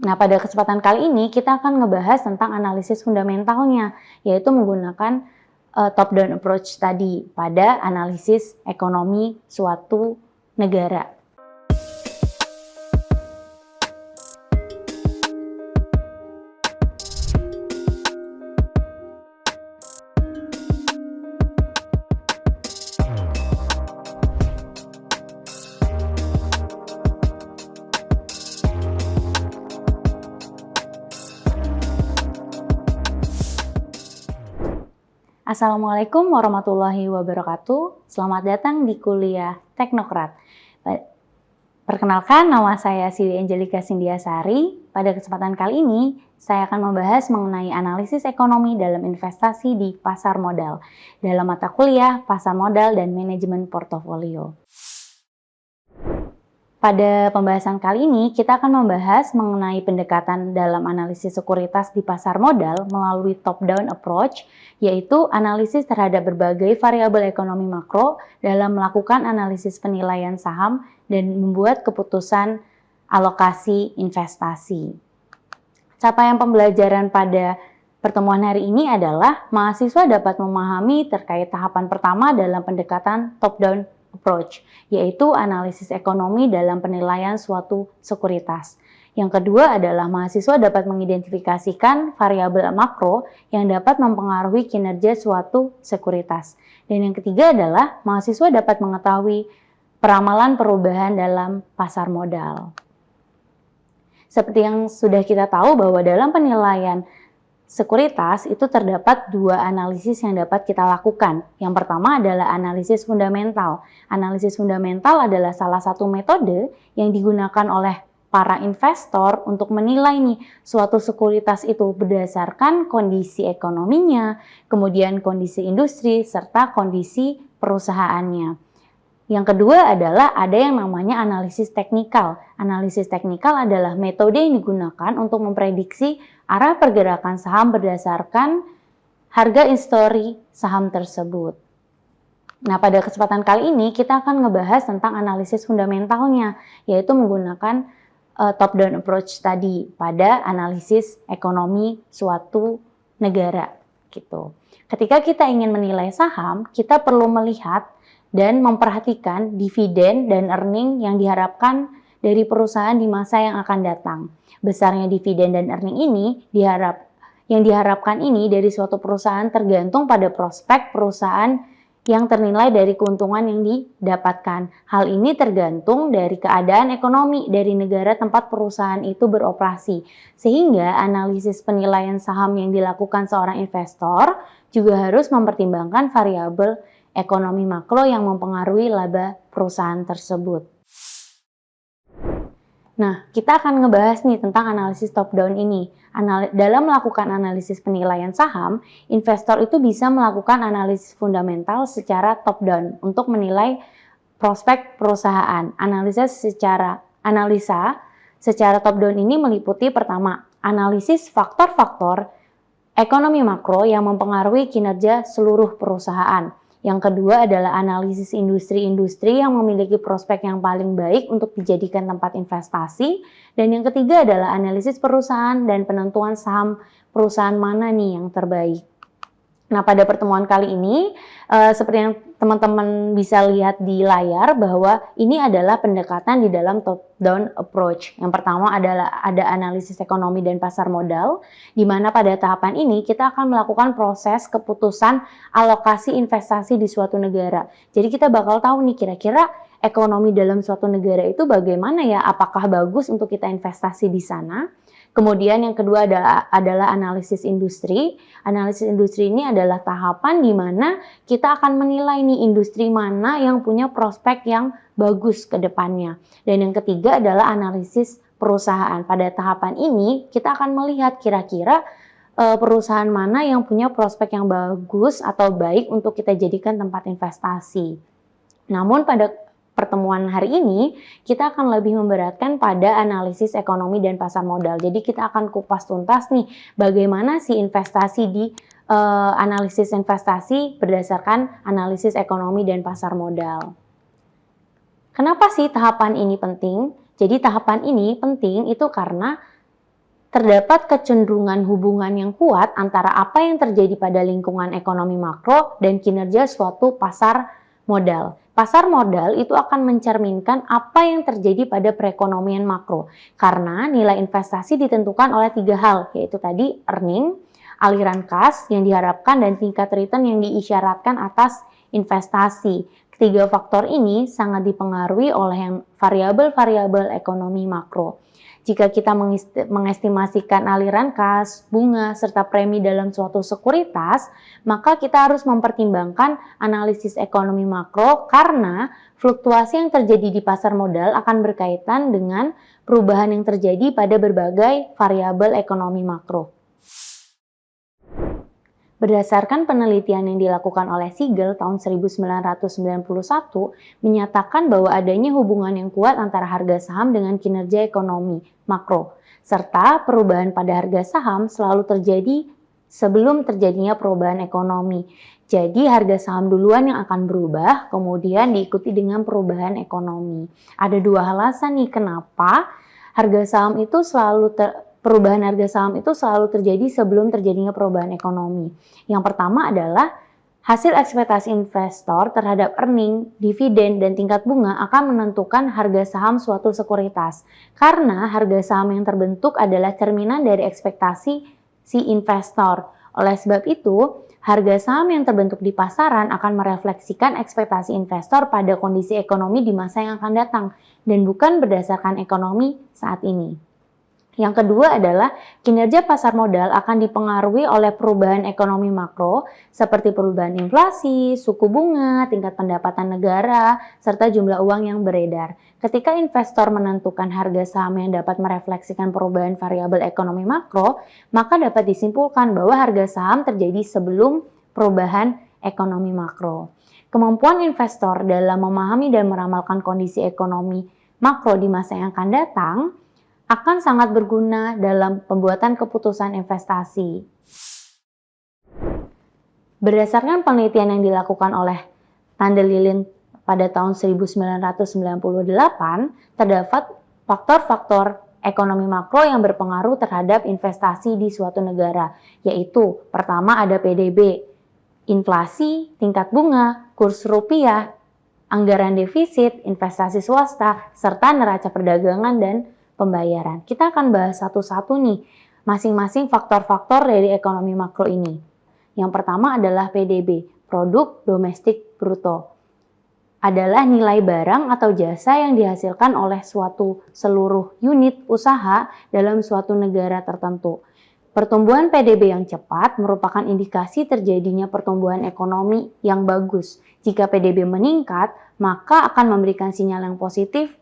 Nah, pada kesempatan kali ini kita akan ngebahas tentang analisis fundamentalnya, yaitu menggunakan top-down approach tadi pada analisis ekonomi suatu negara. Assalamualaikum warahmatullahi wabarakatuh. Selamat datang di kuliah Teknokrat. Perkenalkan, nama saya Siti Angelika Sindiasari. Pada kesempatan kali ini, saya akan membahas mengenai analisis ekonomi dalam investasi di pasar modal dalam mata kuliah Pasar Modal dan Manajemen Portofolio. Pada pembahasan kali ini, kita akan membahas mengenai pendekatan dalam analisis sekuritas di pasar modal melalui top-down approach, yaitu analisis terhadap berbagai variabel ekonomi makro dalam melakukan analisis penilaian saham dan membuat keputusan alokasi investasi. Capaian pembelajaran pada pertemuan hari ini adalah mahasiswa dapat memahami terkait tahapan pertama dalam pendekatan top-down approach, yaitu analisis ekonomi dalam penilaian suatu sekuritas. Yang kedua adalah mahasiswa dapat mengidentifikasikan variabel makro yang dapat mempengaruhi kinerja suatu sekuritas. Dan yang ketiga adalah mahasiswa dapat mengetahui peramalan perubahan dalam pasar modal. Seperti yang sudah kita tahu bahwa dalam penilaian sekuritas itu terdapat dua analisis yang dapat kita lakukan. Yang pertama adalah analisis fundamental. Analisis fundamental adalah salah satu metode yang digunakan oleh para investor untuk menilai suatu sekuritas itu berdasarkan kondisi ekonominya, kemudian kondisi industri, serta kondisi perusahaannya. Yang kedua adalah ada yang namanya analisis teknikal. Analisis teknikal adalah metode yang digunakan untuk memprediksi arah pergerakan saham berdasarkan harga histori saham tersebut. Nah, pada kesempatan kali ini kita akan ngebahas tentang analisis fundamentalnya, yaitu menggunakan top-down approach tadi pada analisis ekonomi suatu negara. Gitu. Ketika kita ingin menilai saham, kita perlu melihat dan memperhatikan dividen dan earning yang diharapkan dari perusahaan di masa yang akan datang. Besarnya dividen dan earning ini yang diharapkan ini dari suatu perusahaan tergantung pada prospek perusahaan yang ternilai dari keuntungan yang didapatkan. Hal ini tergantung dari keadaan ekonomi dari negara tempat perusahaan itu beroperasi. Sehingga analisis penilaian saham yang dilakukan seorang investor juga harus mempertimbangkan variabel ekonomi makro yang mempengaruhi laba perusahaan tersebut. Nah, kita akan ngebahas tentang analisis top-down ini. Dalam melakukan analisis penilaian saham, investor itu bisa melakukan analisis fundamental secara top-down untuk menilai prospek perusahaan. Analisa secara top-down ini meliputi pertama, analisis faktor-faktor ekonomi makro yang mempengaruhi kinerja seluruh perusahaan. Yang kedua adalah analisis industri-industri yang memiliki prospek yang paling baik untuk dijadikan tempat investasi. Dan yang ketiga adalah analisis perusahaan dan penentuan saham perusahaan mana yang terbaik. Nah, pada pertemuan kali ini, seperti yang teman-teman bisa lihat di layar bahwa ini adalah pendekatan di dalam top-down approach. Yang pertama adalah ada analisis ekonomi dan pasar modal, di mana pada tahapan ini kita akan melakukan proses keputusan alokasi investasi di suatu negara. Jadi kita bakal tahu kira-kira ekonomi dalam suatu negara itu bagaimana ya, apakah bagus untuk kita investasi di sana. Kemudian yang kedua adalah analisis industri. Analisis industri ini adalah tahapan di mana kita akan menilai industri mana yang punya prospek yang bagus ke depannya. Dan yang ketiga adalah analisis perusahaan. Pada tahapan ini kita akan melihat kira-kira perusahaan mana yang punya prospek yang bagus atau baik untuk kita jadikan tempat investasi. Namun pada pertemuan hari ini, kita akan lebih memberatkan pada analisis ekonomi dan pasar modal. Jadi kita akan kupas tuntas bagaimana sih investasi di analisis investasi berdasarkan analisis ekonomi dan pasar modal. Kenapa sih tahapan ini penting? Jadi tahapan ini penting itu karena Terdapat kecenderungan hubungan yang kuat antara apa yang terjadi pada lingkungan ekonomi makro dan kinerja suatu pasar modal. Pasar modal itu akan mencerminkan apa yang terjadi pada perekonomian makro, karena nilai investasi ditentukan oleh 3 hal, yaitu tadi earning, aliran kas yang diharapkan, dan tingkat return yang diisyaratkan atas investasi. Ketiga faktor ini sangat dipengaruhi oleh variabel-variabel ekonomi makro. Jika kita mengestimasikan aliran kas, bunga, serta premi dalam suatu sekuritas, maka kita harus mempertimbangkan analisis ekonomi makro karena fluktuasi yang terjadi di pasar modal akan berkaitan dengan perubahan yang terjadi pada berbagai variabel ekonomi makro. Berdasarkan penelitian yang dilakukan oleh Siegel tahun 1991, menyatakan bahwa adanya hubungan yang kuat antara harga saham dengan kinerja ekonomi makro, serta perubahan pada harga saham selalu terjadi sebelum terjadinya perubahan ekonomi. Jadi harga saham duluan yang akan berubah, kemudian diikuti dengan perubahan ekonomi. Ada 2 alasan nih kenapa harga saham itu perubahan harga saham itu selalu terjadi sebelum terjadinya perubahan ekonomi. Yang pertama adalah hasil ekspektasi investor terhadap earning, dividen, dan tingkat bunga akan menentukan harga saham suatu sekuritas. Karena harga saham yang terbentuk adalah cerminan dari ekspektasi si investor. Oleh sebab itu, harga saham yang terbentuk di pasaran akan merefleksikan ekspektasi investor pada kondisi ekonomi di masa yang akan datang, dan bukan berdasarkan ekonomi saat ini. Yang kedua adalah kinerja pasar modal akan dipengaruhi oleh perubahan ekonomi makro seperti perubahan inflasi, suku bunga, tingkat pendapatan negara, serta jumlah uang yang beredar. Ketika investor menentukan harga saham yang dapat merefleksikan perubahan variabel ekonomi makro, maka dapat disimpulkan bahwa harga saham terjadi sebelum perubahan ekonomi makro. Kemampuan investor dalam memahami dan meramalkan kondisi ekonomi makro di masa yang akan datang akan sangat berguna dalam pembuatan keputusan investasi. Berdasarkan penelitian yang dilakukan oleh Tandelilin pada tahun 1998, terdapat faktor-faktor ekonomi makro yang berpengaruh terhadap investasi di suatu negara, yaitu pertama ada PDB, inflasi, tingkat bunga, kurs rupiah, anggaran defisit, investasi swasta, serta neraca perdagangan dan pembayaran. Kita akan bahas satu-satu nih, masing-masing faktor-faktor dari ekonomi makro ini. Yang pertama adalah PDB, Produk Domestik Bruto. Adalah nilai barang atau jasa yang dihasilkan oleh suatu seluruh unit usaha dalam suatu negara tertentu. Pertumbuhan PDB yang cepat merupakan indikasi terjadinya pertumbuhan ekonomi yang bagus. Jika PDB meningkat, maka akan memberikan sinyal yang positif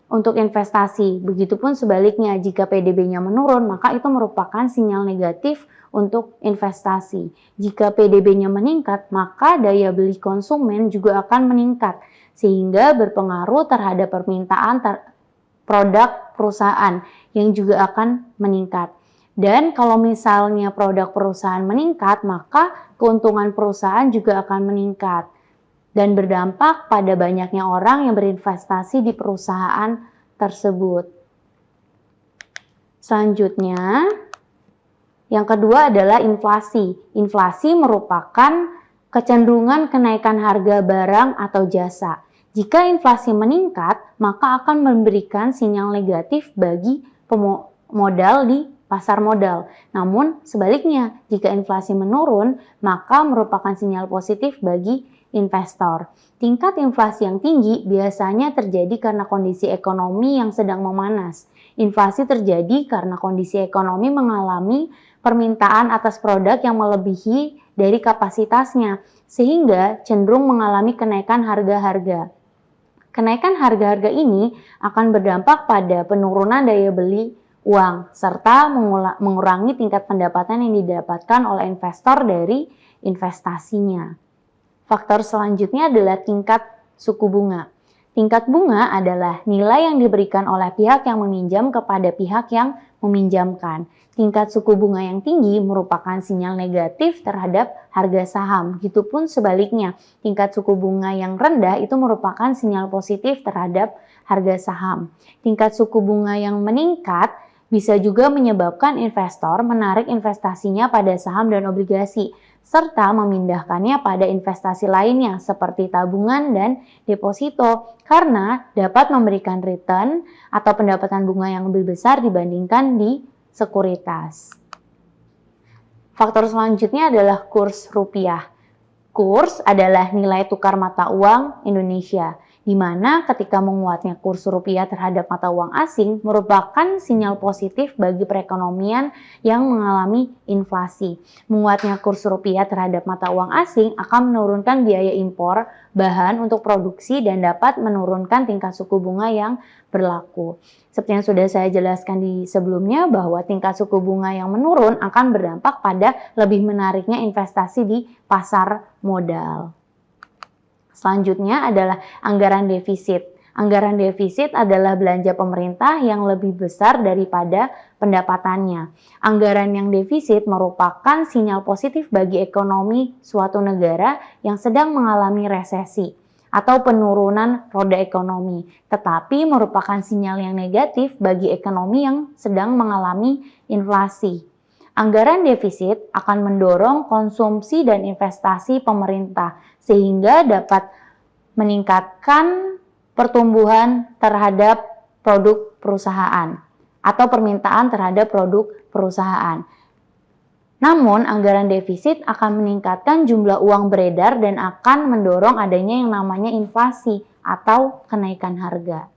untuk investasi. Begitupun sebaliknya, jika PDB-nya menurun, maka itu merupakan sinyal negatif untuk investasi. Jika PDB-nya meningkat, maka daya beli konsumen juga akan meningkat, sehingga berpengaruh terhadap permintaan produk perusahaan yang juga akan meningkat. Dan kalau misalnya produk perusahaan meningkat, maka keuntungan perusahaan juga akan meningkat dan berdampak pada banyaknya orang yang berinvestasi di perusahaan tersebut. Selanjutnya, yang kedua adalah inflasi. Inflasi merupakan kecenderungan kenaikan harga barang atau jasa. Jika inflasi meningkat, maka akan memberikan sinyal negatif bagi pemodal di pasar modal. Namun sebaliknya, jika inflasi menurun, maka merupakan sinyal positif bagi investor. Tingkat inflasi yang tinggi biasanya terjadi karena kondisi ekonomi yang sedang memanas. Inflasi terjadi karena kondisi ekonomi mengalami permintaan atas produk yang melebihi dari kapasitasnya, sehingga cenderung mengalami kenaikan harga-harga. Kenaikan harga-harga ini akan berdampak pada penurunan daya beli uang, serta mengurangi tingkat pendapatan yang didapatkan oleh investor dari investasinya. Faktor selanjutnya adalah tingkat suku bunga. Tingkat bunga adalah nilai yang diberikan oleh pihak yang meminjam kepada pihak yang meminjamkan. Tingkat suku bunga yang tinggi merupakan sinyal negatif terhadap harga saham. Begitupun sebaliknya, tingkat suku bunga yang rendah itu merupakan sinyal positif terhadap harga saham. Tingkat suku bunga yang meningkat Bisa juga menyebabkan investor menarik investasinya pada saham dan obligasi, serta memindahkannya pada investasi lainnya seperti tabungan dan deposito, karena dapat memberikan return atau pendapatan bunga yang lebih besar dibandingkan di sekuritas. Faktor selanjutnya adalah kurs rupiah. Kurs adalah nilai tukar mata uang Indonesia, di mana ketika menguatnya kurs rupiah terhadap mata uang asing merupakan sinyal positif bagi perekonomian yang mengalami inflasi. Menguatnya kurs rupiah terhadap mata uang asing akan menurunkan biaya impor bahan untuk produksi dan dapat menurunkan tingkat suku bunga yang berlaku. Seperti yang sudah saya jelaskan di sebelumnya, bahwa tingkat suku bunga yang menurun akan berdampak pada lebih menariknya investasi di pasar modal. Selanjutnya adalah anggaran defisit. Anggaran defisit adalah belanja pemerintah yang lebih besar daripada pendapatannya. Anggaran yang defisit merupakan sinyal positif bagi ekonomi suatu negara yang sedang mengalami resesi atau penurunan roda ekonomi, tetapi merupakan sinyal yang negatif bagi ekonomi yang sedang mengalami inflasi. Anggaran defisit akan mendorong konsumsi dan investasi pemerintah sehingga dapat meningkatkan pertumbuhan terhadap produk perusahaan atau permintaan terhadap produk perusahaan. Namun, anggaran defisit akan meningkatkan jumlah uang beredar dan akan mendorong adanya yang namanya inflasi atau kenaikan harga.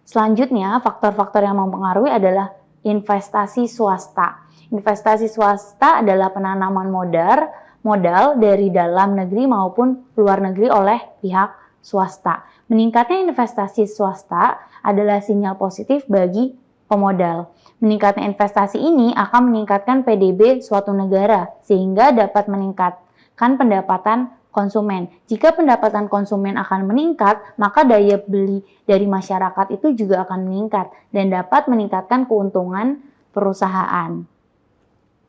Selanjutnya, faktor-faktor yang mempengaruhi adalah investasi swasta. Investasi swasta adalah penanaman modal dari dalam negeri maupun luar negeri oleh pihak swasta. Meningkatnya investasi swasta adalah sinyal positif bagi pemodal. Meningkatnya investasi ini akan meningkatkan PDB suatu negara sehingga dapat meningkatkan pendapatan konsumen. Jika pendapatan konsumen akan meningkat, maka daya beli dari masyarakat itu juga akan meningkat dan dapat meningkatkan keuntungan perusahaan.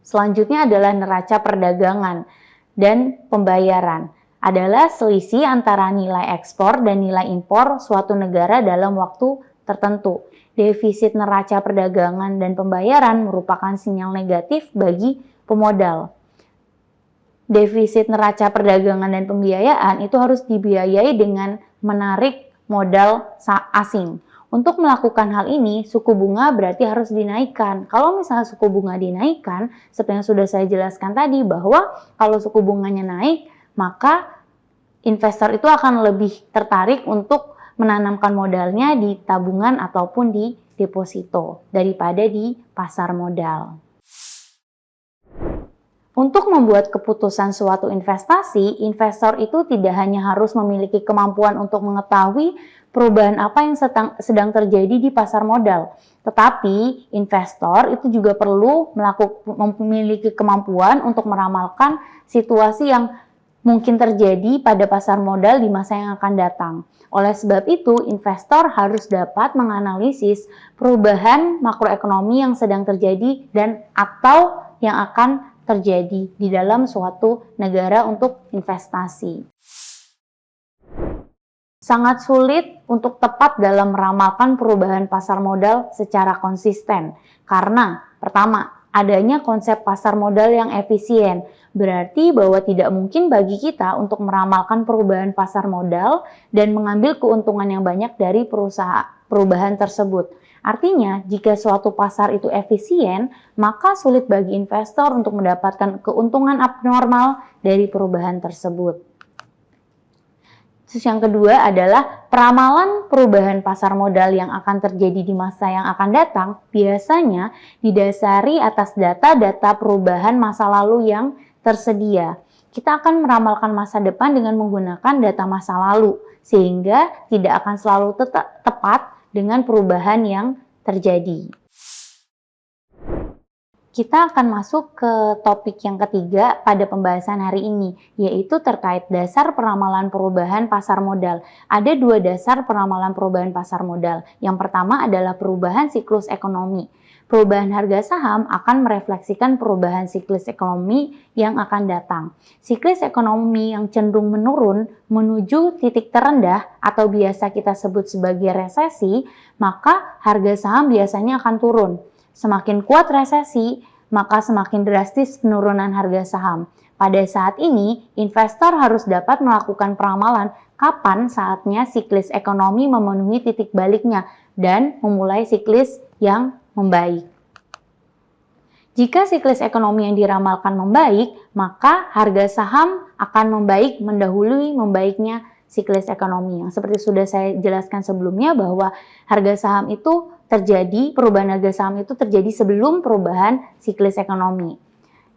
Selanjutnya adalah neraca perdagangan dan pembayaran. Adalah selisih antara nilai ekspor dan nilai impor suatu negara dalam waktu tertentu. Defisit neraca perdagangan dan pembayaran merupakan sinyal negatif bagi pemodal. Defisit neraca perdagangan dan pembiayaan itu harus dibiayai dengan menarik modal asing. Untuk melakukan hal ini, suku bunga berarti harus dinaikkan. Kalau misalnya suku bunga dinaikkan, seperti yang sudah saya jelaskan tadi, bahwa kalau suku bunganya naik, maka investor itu akan lebih tertarik untuk menanamkan modalnya di tabungan ataupun di deposito daripada di pasar modal. Untuk membuat keputusan suatu investasi, investor itu tidak hanya harus memiliki kemampuan untuk mengetahui perubahan apa yang sedang terjadi di pasar modal, tetapi investor itu juga perlu memiliki kemampuan untuk meramalkan situasi yang mungkin terjadi pada pasar modal di masa yang akan datang. Oleh sebab itu, investor harus dapat menganalisis perubahan makroekonomi yang sedang terjadi dan atau yang akan terjadi di dalam suatu negara untuk investasi. Sangat sulit untuk tepat dalam meramalkan perubahan pasar modal secara konsisten karena pertama, adanya konsep pasar modal yang efisien, berarti bahwa tidak mungkin bagi kita untuk meramalkan perubahan pasar modal dan mengambil keuntungan yang banyak dari perubahan tersebut. Artinya, jika suatu pasar itu efisien, maka sulit bagi investor untuk mendapatkan keuntungan abnormal dari perubahan tersebut. Terus yang kedua adalah peramalan perubahan pasar modal yang akan terjadi di masa yang akan datang biasanya didasari atas data-data perubahan masa lalu yang tersedia. Kita akan meramalkan masa depan dengan menggunakan data masa lalu sehingga tidak akan selalu tepat dengan perubahan yang terjadi. Kita akan masuk ke topik yang ketiga pada pembahasan hari ini, yaitu terkait dasar peramalan perubahan pasar modal. Ada dua dasar peramalan perubahan pasar modal. Yang pertama adalah perubahan siklus ekonomi. Perubahan harga saham akan merefleksikan perubahan siklis ekonomi yang akan datang. Siklis ekonomi yang cenderung menurun menuju titik terendah atau biasa kita sebut sebagai resesi, maka harga saham biasanya akan turun. Semakin kuat resesi, maka semakin drastis penurunan harga saham. Pada saat ini, investor harus dapat melakukan peramalan kapan saatnya siklis ekonomi memenuhi titik baliknya dan memulai siklis yang membaik. Jika siklis ekonomi yang diramalkan membaik, maka harga saham akan membaik mendahului membaiknya siklis ekonomi. Yang seperti sudah saya jelaskan sebelumnya bahwa harga saham itu terjadi, perubahan harga saham itu terjadi sebelum perubahan siklis ekonomi.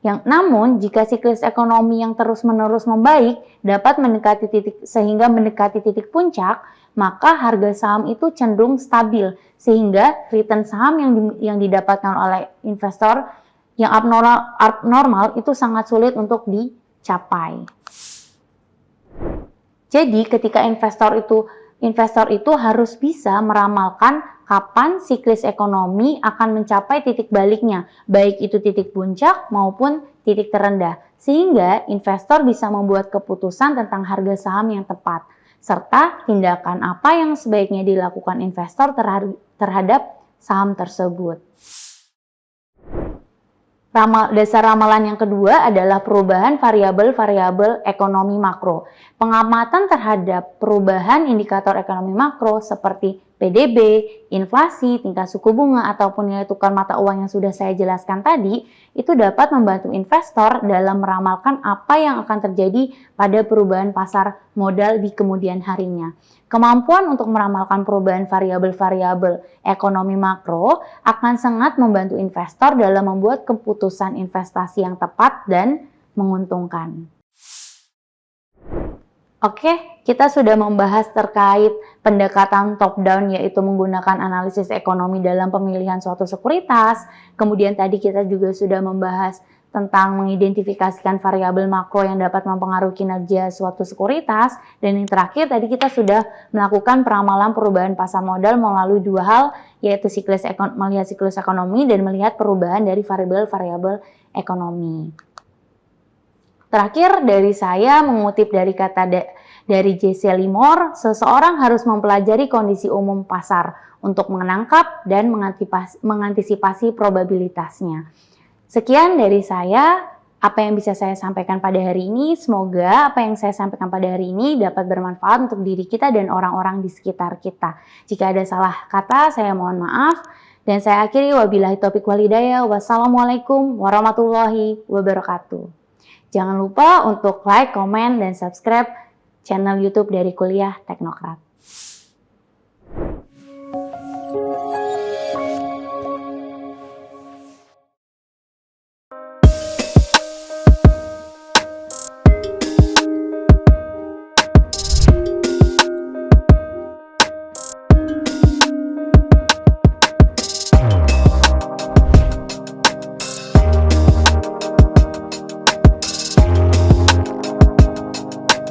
Namun, jika siklus ekonomi yang terus-menerus membaik dapat mendekati titik puncak, maka harga saham itu cenderung stabil sehingga return saham yang didapatkan oleh investor yang abnormal itu sangat sulit untuk dicapai. Jadi, ketika investor itu harus bisa meramalkan kapan siklis ekonomi akan mencapai titik baliknya, baik itu titik puncak maupun titik terendah, sehingga investor bisa membuat keputusan tentang harga saham yang tepat, serta tindakan apa yang sebaiknya dilakukan investor terhadap saham tersebut. Dasar ramalan yang kedua adalah perubahan variabel-variabel ekonomi makro. Pengamatan terhadap perubahan indikator ekonomi makro seperti PDB, inflasi, tingkat suku bunga, ataupun nilai tukar mata uang yang sudah saya jelaskan tadi, itu dapat membantu investor dalam meramalkan apa yang akan terjadi pada perubahan pasar modal di kemudian harinya. Kemampuan untuk meramalkan perubahan variabel-variabel ekonomi makro akan sangat membantu investor dalam membuat keputusan investasi yang tepat dan menguntungkan. Oke, kita sudah membahas terkait pendekatan top-down, yaitu menggunakan analisis ekonomi dalam pemilihan suatu sekuritas. Kemudian tadi kita juga sudah membahas tentang mengidentifikasikan variabel makro yang dapat mempengaruhi kinerja suatu sekuritas. Dan yang terakhir tadi kita sudah melakukan peramalan perubahan pasar modal melalui dua hal, yaitu melihat siklus ekonomi dan melihat perubahan dari variabel-variabel ekonomi. Terakhir dari saya mengutip dari kata dari Jesse Livermore, seseorang harus mempelajari kondisi umum pasar untuk menangkap dan mengantisipasi probabilitasnya. Sekian dari saya, apa yang bisa saya sampaikan pada hari ini. Semoga apa yang saya sampaikan pada hari ini dapat bermanfaat untuk diri kita dan orang-orang di sekitar kita. Jika ada salah kata, saya mohon maaf. Dan saya akhiri, wabillahi taufiq wal hidayah. Wassalamualaikum warahmatullahi wabarakatuh. Jangan lupa untuk like, komen, dan subscribe channel YouTube dari Kuliah Teknokrat.